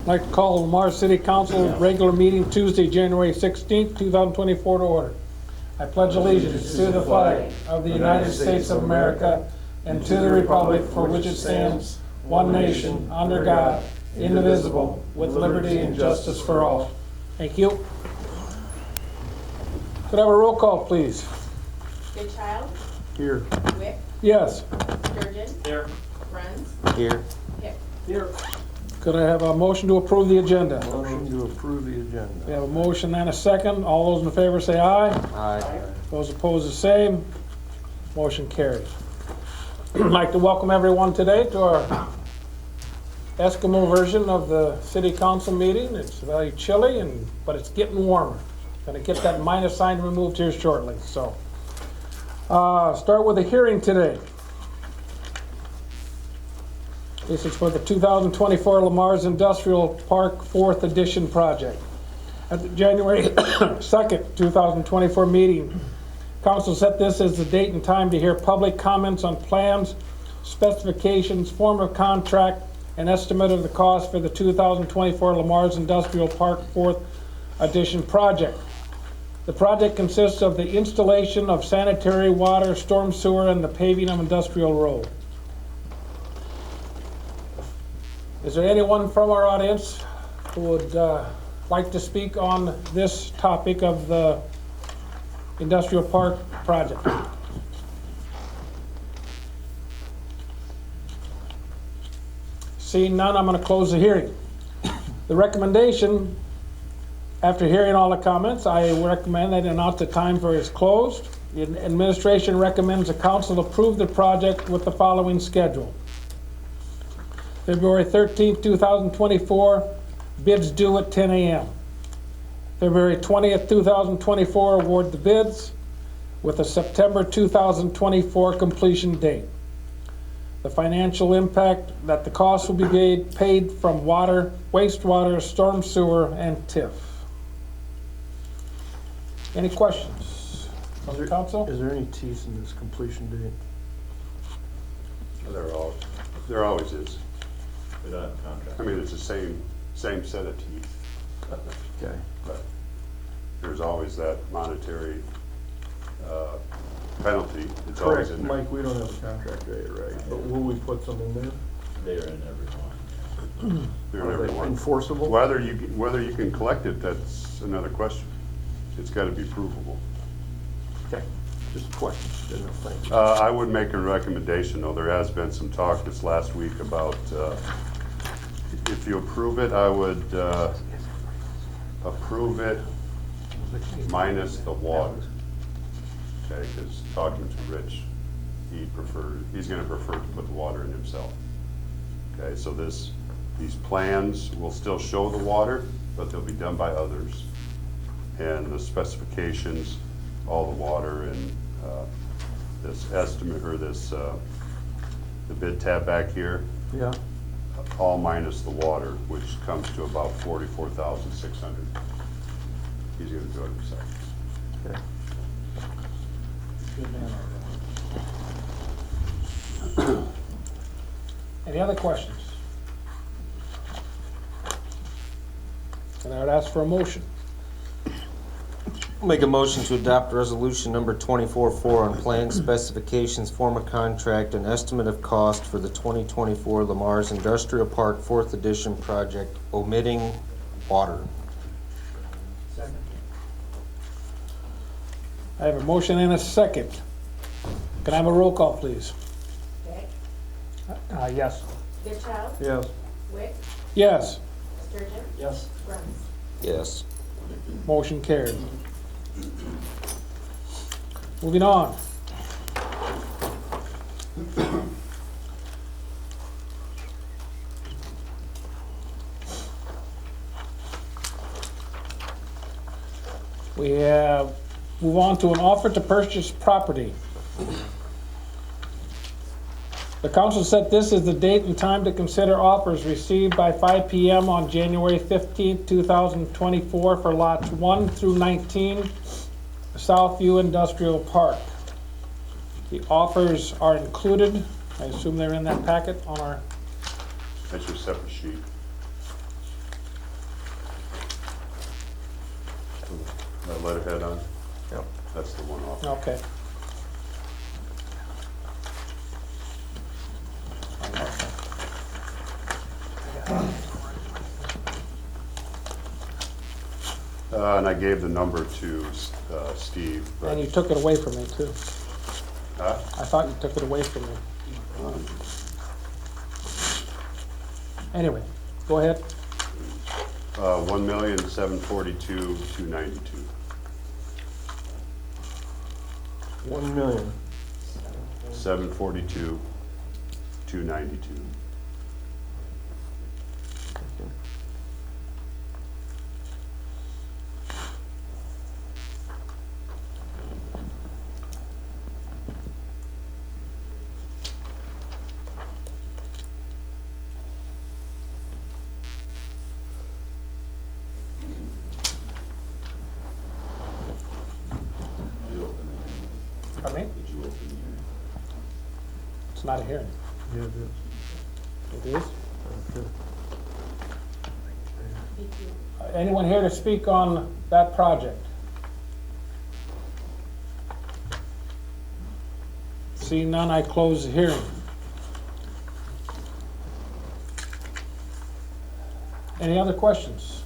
I'd like to call Lamar City Council regular meeting Tuesday, January 16th, 2024 to order. I pledge allegiance to the flag of the United States of America and to the republic for which it stands, one nation, under God, indivisible, with liberty and justice for all. Thank you. Could I have a roll call, please? Goodchild. Here. Wick. Yes. Sturgeon. Here. Bruns. Here. Hip. Here. Could I have a motion to approve the agenda? Motion to approve the agenda. We have a motion and a second. All those in favor say aye. Aye. Those opposed, the same. Motion carries. I'd like to welcome everyone today to our Eskimo version of the city council meeting. It's very chilly, but it's getting warmer. Going to get that minus sign removed here shortly. So, start with a hearing today. This is for the 2024 Lamar's Industrial Park 4th Edition project. At the January 2nd, 2024 meeting, Council set this as the date and time to hear public comments on plans, specifications, form of contract, and estimate of the cost for the 2024 Lamar's Industrial Park 4th Edition project. The project consists of the installation of sanitary water, storm sewer, and the paving of Industrial Road. Is there anyone from our audience who would like to speak on this topic of the Industrial Park project? Seeing none, I'm going to close the hearing. The recommendation, after hearing all the comments, I recommend that announce the time for is closed. The administration recommends the council approve the project with the following schedule. February 13th, 2024, bids due at 10 a.m. February 20th, 2024, award the bids with a September 2024 completion date. The financial impact that the cost will be paid from water, wastewater, storm sewer, and TIF. Any questions from the council? Is there any teeth in this completion date? There always is. We don't have a contract. I mean, it's the same set of teeth, Okay. but there's always that monetary penalty. It's always Correct, in there. Mike, we don't have a contract date, right? But will we put some in there? They're in every one. They're in Are every they one. enforceable? Whether you can collect it, that's another question. It's got to be provable. Okay, just a question, didn't know, thank you. I would make a recommendation, though. There has been some talk this last week about if you approve it, I would approve it minus the water. Okay, because talking to Rich, he's going to prefer to put the water in himself. Okay, so these plans will still show the water, but they'll be done by others. And the specifications, all the water, and this estimate, or this, the bid tab back here, Yeah, all minus the water, which comes to about 44,600. He's gonna do it himself. okay. Any other questions? And I would ask for a motion. Make a motion to adopt resolution number 24-4 on plans, specifications, form of contract, and estimate of cost for the 2024 Lamar's Industrial Park 4th Edition project, omitting water. I have a motion and a second. Can I have a roll call, please? Wick. Yes. Goodchild. Yes. Wick. Yes. Sturgeon. Yes. Bruns. Yes. Motion carried. Moving on. We move on to an offer to purchase property. The council set this as the date and time to consider offers received by 5 p.m. on January 15th, 2024 for lots 1 through 19, Southview Industrial Park. The offers are included. I assume they're in that packet on our That's your separate sheet. letterhead on, Yep. that's the one off. Okay. And I gave the number to Steve, but, And you took it away from me too. huh? I thought you took it away from me. Anyway, go ahead. 1,742,292. 1 million. 742,292. Pardon me? Did you open the hearing? It's not a hearing. Yeah, it is. It is? Okay. Anyone here to speak on that project? Seeing none, I close the hearing. Any other questions?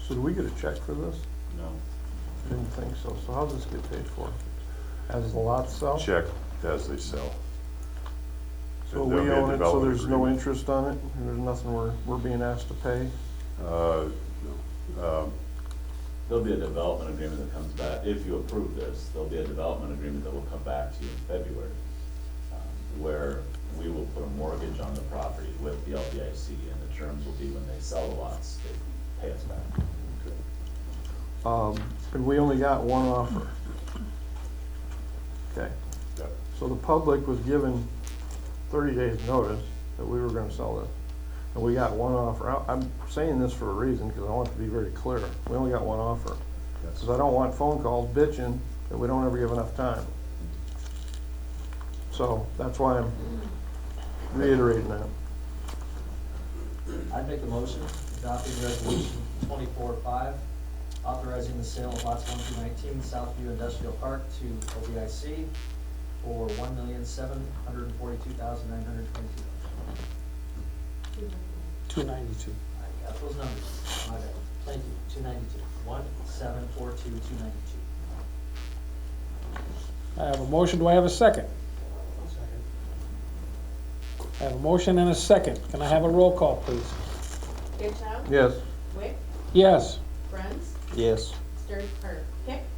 So do we get a check for this? No. I didn't think so. So how does this get paid for? As the lots sell? Check as they sell. So There'll we be a own it, so development there's no agreement. interest on it? And there's nothing we're being asked to pay? No. There'll be a development agreement that comes back, if you approve this, there'll be a development agreement that will come back to you in February, where we will put a mortgage on the property with the LBIC, and the terms will be when they sell the lots, they pay us back. And we only got one offer. Okay, Yeah. so the public was given 30 days notice that we were gonna sell this. And we got one offer. I'm saying this for a reason, because I want it to be very clear. We only got one offer. Yes. Because I don't want phone calls bitching that we don't ever give enough time. So that's why I'm reiterating that. I'd make a motion adopting resolution 24-5, authorizing the sale of lots 1 through 19, Southview Industrial Park to OBIC for $1,742,922. 292. I got those numbers, my bad, thank you, 292, 1,742,292. I have a motion, do I have a second? I have a motion and a second. Can I have a roll call, please? Fairchild. Yes. Wick. Yes. Bruns. Yes. Pick.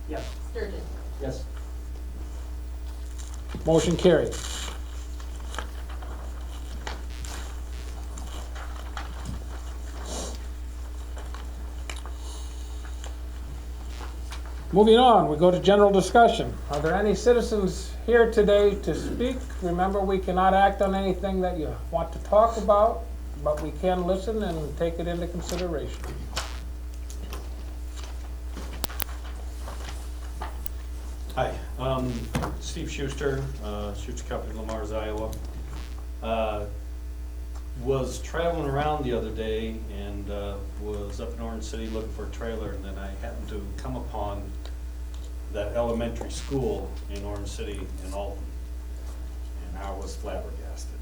Yes. Sturgeon. Yes. Motion carried. Moving on, we go to general discussion. Are there any citizens here today to speak? Remember, we cannot act on anything that you want to talk about, but we can listen and take it into consideration. Hi, Steve Schuster, Schuster Company, Lamar's, Iowa. Was traveling around the other day and was up in Orange City looking for a trailer, and then I happened to come upon that elementary school in Orange City in Alton, and I was flabbergasted.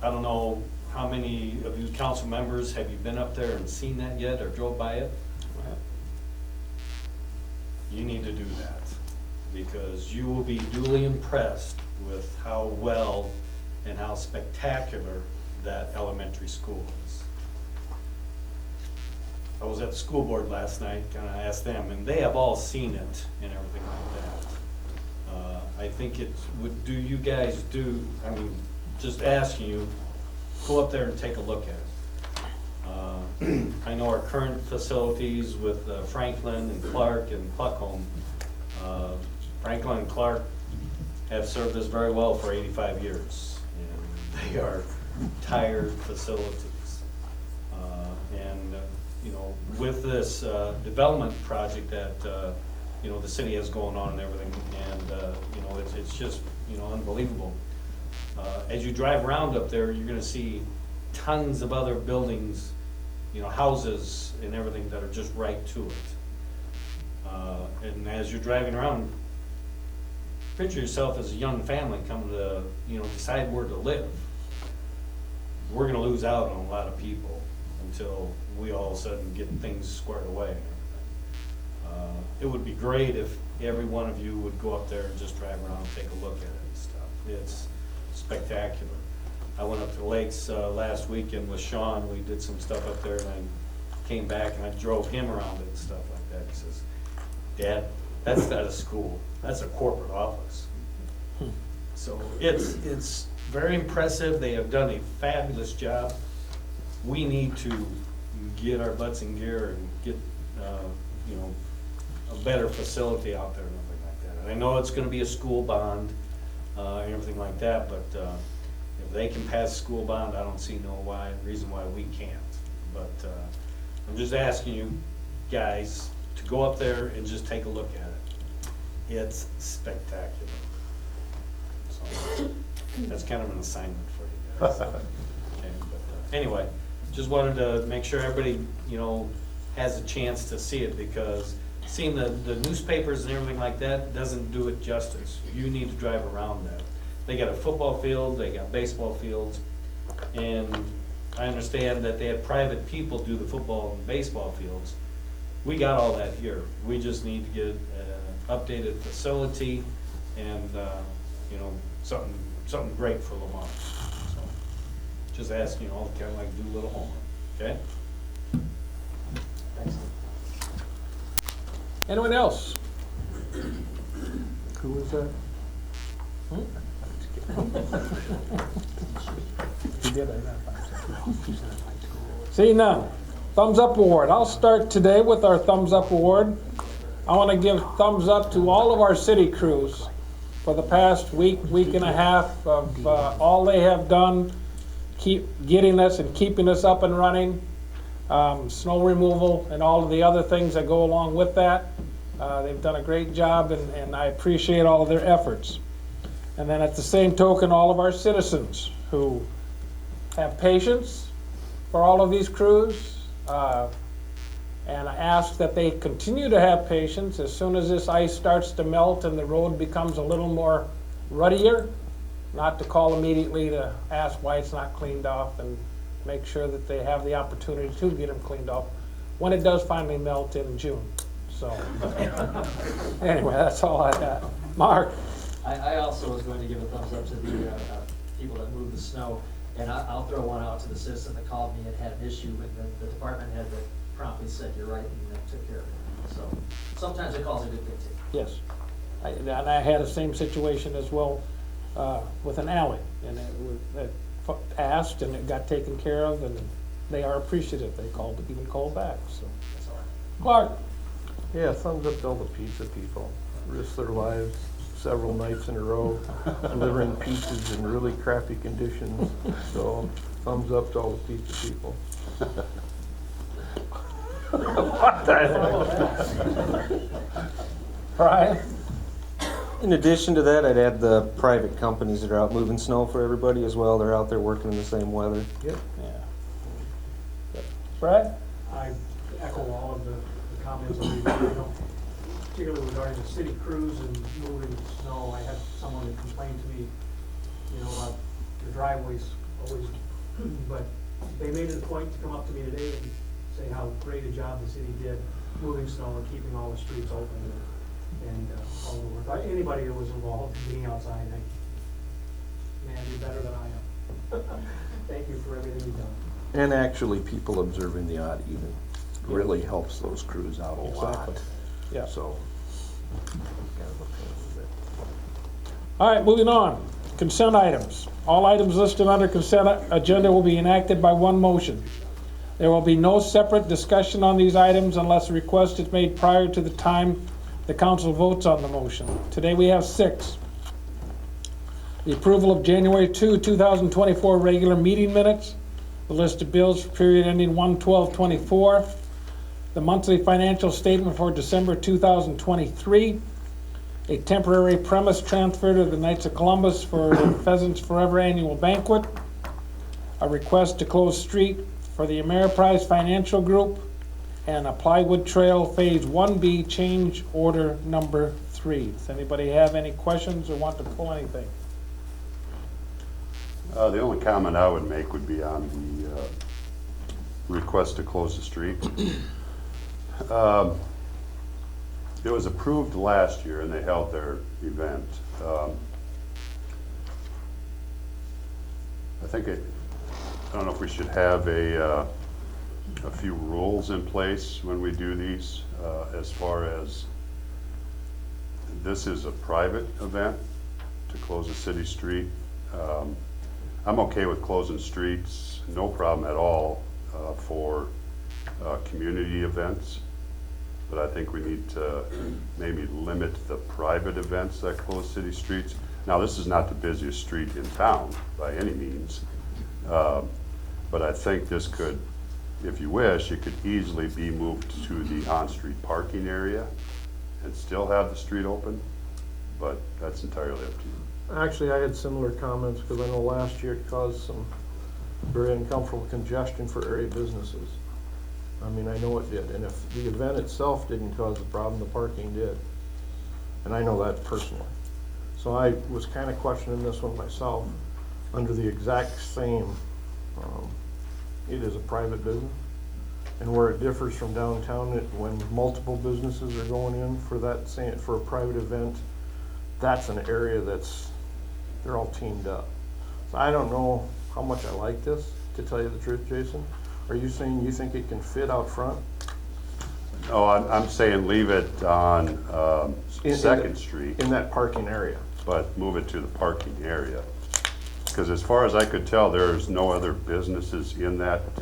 I don't know how many of you council members, have you been up there and seen that yet or drove by it? You need to do that, because you will be duly impressed with how well and how spectacular that elementary school is. I was at the school board last night, and I asked them, and they have all seen it and everything like that. I think it would do you guys I mean, just asking you, go up there and take a look at it. I know our current facilities with Franklin and Clark and Pluckhome. Franklin and Clark have served us very well for 85 years, and they are tired facilities. You know, with this development project that you know the city has going on and everything, and you know it's just unbelievable. As you drive around up there, you're going to see tons of other buildings houses and everything that are just right to it. And as you're driving around, picture yourself as a young family coming to, decide where to live. We're gonna lose out on a lot of people until we all of a sudden get things squared away and everything. It would be great if every one of you would go up there and just drive around and take a look at it and stuff. It's spectacular. I went up to the lakes last weekend with Sean. We did some stuff up there, and I came back and I drove him around it and stuff like that. He says, "Dad, that's not a school. That's a corporate office." So it's very impressive. They have done a fabulous job. We need to get our butts in gear and get a better facility out there and everything like that. And I know it's going to be a school bond and everything like that, but if they can pass a school bond, I don't see no reason why we can't. But I'm just asking you guys to go up there and just take a look at it. It's spectacular. So that's kind of an assignment for you guys. Okay, but anyway, just wanted to make sure everybody, has a chance to see it, because seeing the newspapers and everything like that doesn't do it justice. You need to drive around that. They got a football field, they got baseball fields, and I understand that they have private people do the football and baseball fields. We got all that here. We just need to get an updated facility and, something great for Lamar. So, just asking you all to kind of like do a little homework, okay? Thanks. Anyone else? Who was that? Seeing none. Thumbs Up Award. I'll start today with our Thumbs Up Award. I want to give thumbs up to all of our city crews for the past week and a half of all they have done, keep getting us and keeping us up and running. Snow removal and all of the other things that go along with that. They've done a great job, and I appreciate all of their efforts. And then at the same token, all of our citizens who have patience for all of these crews. And I ask that they continue to have patience as soon as this ice starts to melt and the road becomes a little more ruddier, not to call immediately to ask why it's not cleaned off, and make sure that they have the opportunity to get them cleaned off when it does finally melt in June. So anyway, that's all I got. Mark? I also was going to give a thumbs up to the people that moved the snow, and I'll throw one out to the citizen that called me and had an issue, and the department head that promptly said, "You're right," and took care of it. So sometimes a call's a good thing too. Yes. And I had the same situation as well with an alley, and it passed and it got taken care of, and they are appreciative. They even called back, so. That's all right. Clark? Yeah, thumbs up to all the pizza people. Risk their lives several nights in a row, delivering pizzas in really crappy conditions. So, thumbs up to all the pizza people. What the heck? Brian? In addition to that, I'd add the private companies that are out moving snow for everybody as well. They're out there working in the same weather. Yep. Yeah. Brad? I echo all of the comments that we've made, particularly regarding the city crews and moving snow. I had someone that complained to me, about the driveways always, but they made it a point to come up to me today and say how great a job the city did moving snow and keeping all the streets open and all the work. Anybody that was involved in being outside, man, you're better than I am. Thank you for everything you've done. And actually, people observing the odd even really helps those crews out a lot. Yeah. So, All right, moving on. Consent items. All items listed under consent agenda will be enacted by one motion. There will be no separate discussion on these items unless a request is made prior to the time the council votes on the motion. Today we have 6. The approval of January 2, 2024 regular meeting minutes, the list of bills for period ending 1/12/24, the monthly financial statement for December 2023, a temporary premise transfer to the Knights of Columbus for the Pheasants Forever annual banquet, a request to close street for the Ameriprise Financial Group and a Plywood Trail Phase 1B change order number 3. Does anybody have any questions or want to pull anything? The only comment I would make would be on the request to close the street. It was approved last year and they held their event. I don't know if we should have a few rules in place when we do these, as far as this is a private event to close a city street. I'm okay with closing streets, no problem at all, for community events. But I think we need to maybe limit the private events that close city streets. Now, this is not the busiest street in town by any means. But I think this could, if you wish, it could easily be moved to the on-street parking area and still have the street open, but that's entirely up to you. Actually, I had similar comments, because I know last year it caused some very uncomfortable congestion for area businesses. I mean, I know it did, and if the event itself didn't cause the problem, the parking did. And I know that personally. So I was kind of questioning this one myself, under the exact same, it is a private business. And where it differs from downtown, when multiple businesses are going in for that same, for a private event, that's an area they're all teamed up. So I don't know how much I like this, to tell you the truth, Jason. Are you saying you think it can fit out front? No, I'm saying leave it on Second Street, In that parking area? but move it to the parking area. Because as far as I could tell, there's no other businesses in that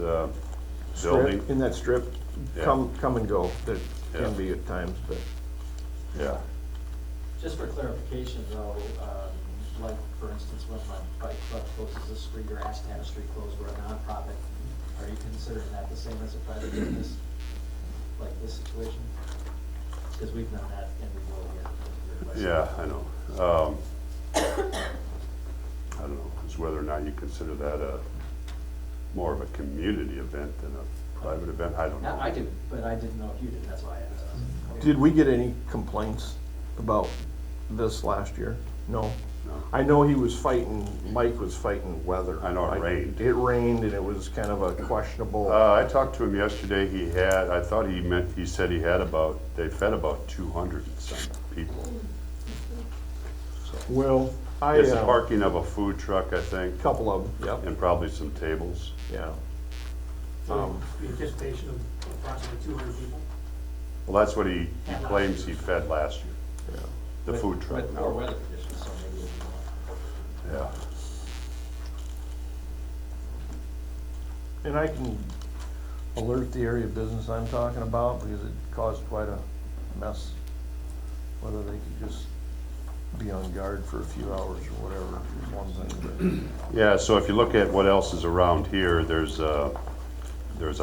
building. In that strip, Yeah. come and go, that Yeah. can be at times, but. Yeah. Just for clarification though, like for instance, when my bike club closes a street or asks to have a street closed, we're a nonprofit, are you considering that the same as a private business, like this situation? Because we've done that and we will again. Yeah, I know. I don't know, it's whether or not you consider that more of a community event than a private event, I don't know. I do, but I didn't know if you did, that's why I asked. Did we get any complaints about this last year? No. No. I know Mike was fighting weather. I know it rained. It rained and it was kind of a questionable. I talked to him yesterday, I thought he said they fed about 200 and some people. Well, It's the parking of a food truck, I think, couple of them, yep, and probably some tables. yeah. The anticipation of approximately 200 people. Well, that's what he claims he fed last year, Yeah. the food truck. With poor weather conditions, so maybe it'll be more. Yeah. And I can alert the area business I'm talking about, because it caused quite a mess. Whether they could just be on guard for a few hours or whatever, is one thing, Yeah, so if you look at what else is around here, there's a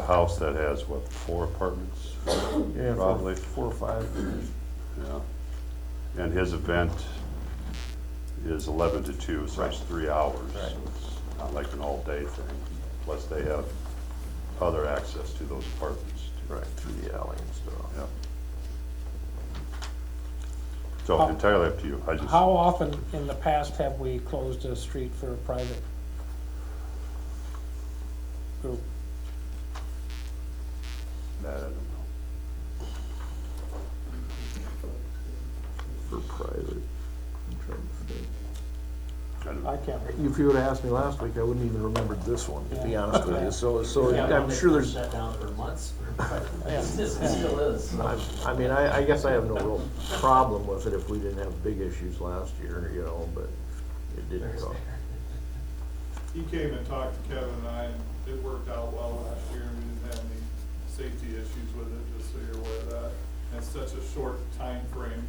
house that has, 4 apartments? but, yeah, Probably. 4 or 5. Yeah. And his event is 11 to 2, so it's 3 hours. Right. So it's not like an all-day thing. Plus they have other access to those apartments. too. Right, through the alley and stuff. Yeah. So entirely up to you. I just, How often in the past have we closed a street for a private group? that I don't know. For private. I'm trying to think. I don't I know. can't remember. If you would've asked me last week, I wouldn't even remember this one, to be honest with you, so Yeah, I'm they sure there's, shut down for months. Yeah. It still is. so. I mean, I guess I have no real problem with it if we didn't have big issues last year, but it didn't go. He came and talked to Kevin and I, and it worked out well last year, and we didn't have any safety issues with it, just so you're aware of that. And it's such a short time frame.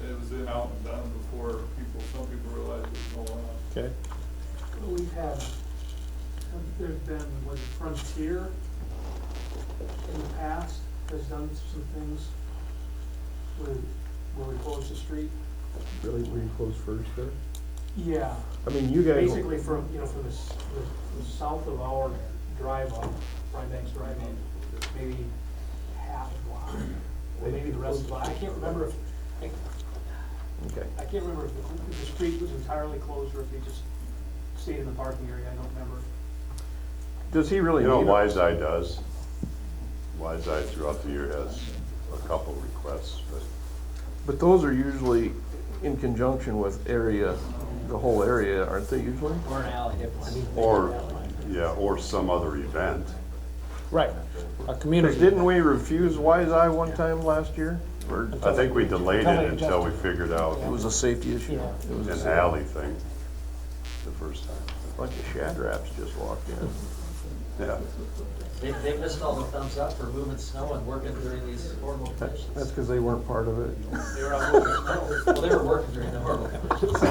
It was in, out and done before some people realized it was going on. Okay. We've had, there's been, was it Frontier in the past, has done some things where we closed the street. Really, were you close first there? Yeah, I mean, you guys. basically from the south of our drive up, Bryan Banks Drive in, maybe half a block, or maybe the rest of the block. I can't remember if, Okay. I can't remember if the street was entirely closed or if they just stayed in the parking area, I don't remember. Does he really You need know, it? Wise-Eye does. Wise-Eye throughout the year has a couple requests, but But those are usually in conjunction with area, the whole area, aren't they usually? Or an alley, if it's. or some other event. Right, a community. Didn't we refuse Wise-Eye one time last year? Or I think we delayed it until we figured out it was a safety issue? Yeah. It was a an safety- alley thing the first time. A bunch of shadraps just walked in. Yeah. They missed all the thumbs up for moving snow and working during these horrible conditions. That's because they weren't part of it. They were out moving snow. Well, they were working during the horrible conditions.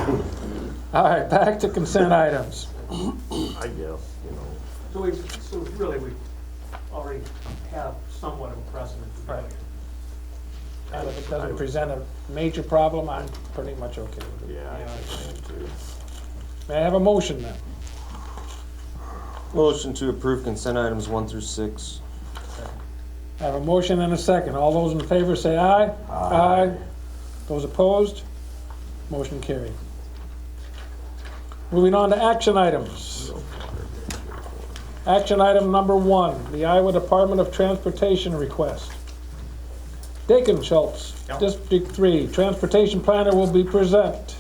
All right, back to consent items. I guess, you know. So really, we already have somewhat of a precedent. for doing it. And if it doesn't present a major problem, I'm pretty much okay with it. Yeah, I think so too. May I have a motion then? Motion to approve consent items 1 through 6. I have a motion and a second. All those in favor say aye. Aye. Those opposed? Motion carried. Moving on to action items. Action item number 1, the Iowa Department of Transportation request. Dakin Schultz, District 3, Transportation Planner will be present,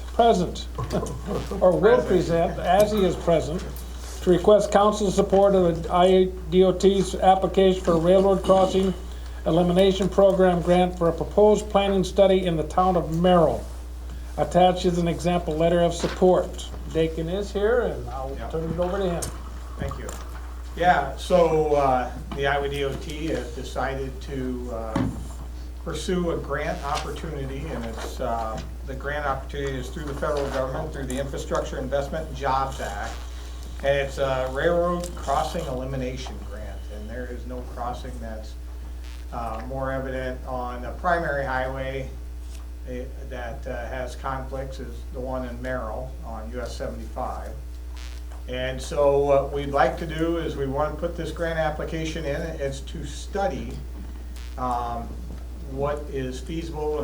or will present, as he is present, to request council support of the IDOT's application for a railroad crossing elimination program grant for a proposed planning study in the town of Merrill. Attached is an example letter of support. Dakin is here, and I'll turn it over to him. Thank you. Yeah, so the Iowa DOT has decided to pursue a grant opportunity, and it's, the grant opportunity is through the federal government, through the Infrastructure Investment and Jobs Act. And it's a railroad crossing elimination grant, and there is no crossing that's more evident on a primary highway that has conflicts is the one in Merrill on US 75. And so what we'd like to do is we want to put this grant application in. It's to study what is feasible